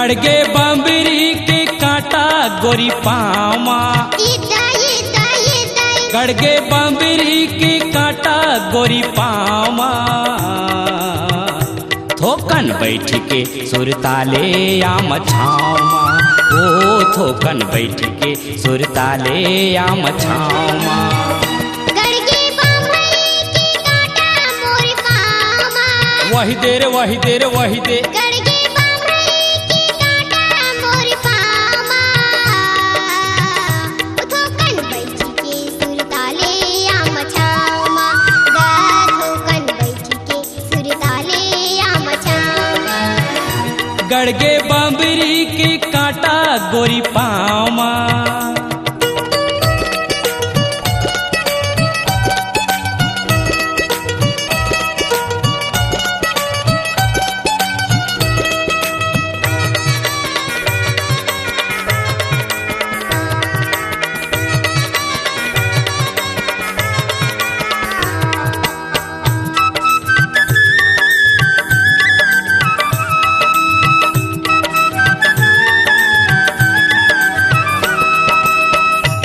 गड़गे बम्बरी के कांटा गोरी पामा, गड़गे बम्बरी के कांटा गोरी पामा, थोकन बैठ के सुरताले आम छामा, ओ थोकन बैठ के सुरताले आम छामा। वही देर वही देर वही दे गड़गे बम्बरी के कांटा गोरी पामा,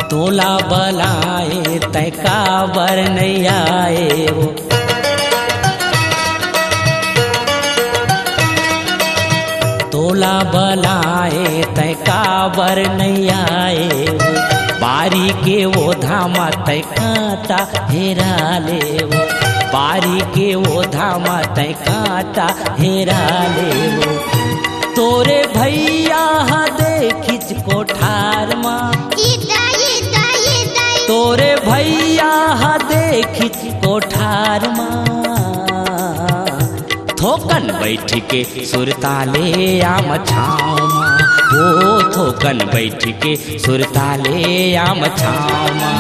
तोला बलाए तय काबर नहीं आए वो, तोला बलाए तय काबर नहीं आए वो, बारी के वो धामा तय कांटा हेरा ले वो, बारी के वो धामा तय कांटा हेरा ले वो, तोरे भैया दे खिच कोठार माँ, तोरे भैया दे खिच कोठार माँ, थोकन बैठ के सुरताले आम छामा, ओ थोकन बैठ के सुरताले आम छामा।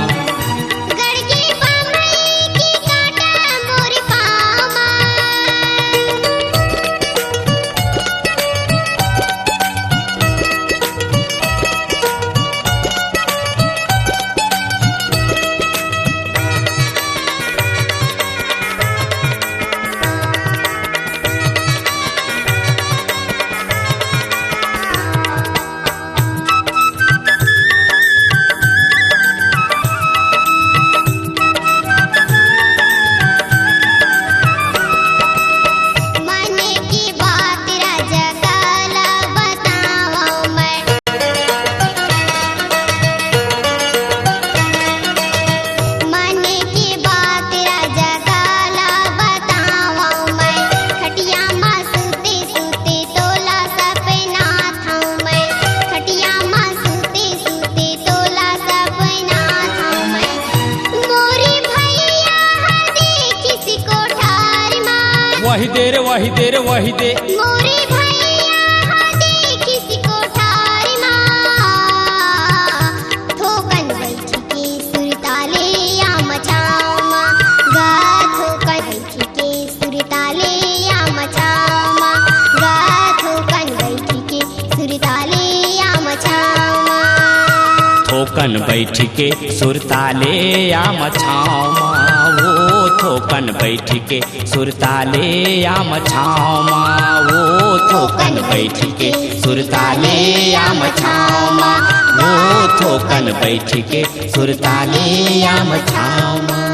वही देर वही देर वही दे मोरे भैया दे किसी कोठार माँ, थोकन बैठ के सुरताले आम छामा, गा थोकन बैठ के सुरताले आम छामा, गा थोकन बैठ के सुरताले आम छामा, थोकन बैठ के सुरताले आम छामा, वो थोकन बैठ के सुरताले आम छामा, वो थोकन बैठ के सुरताले आम छामा, वो थोकन बैठ के सुरताले आम छामा।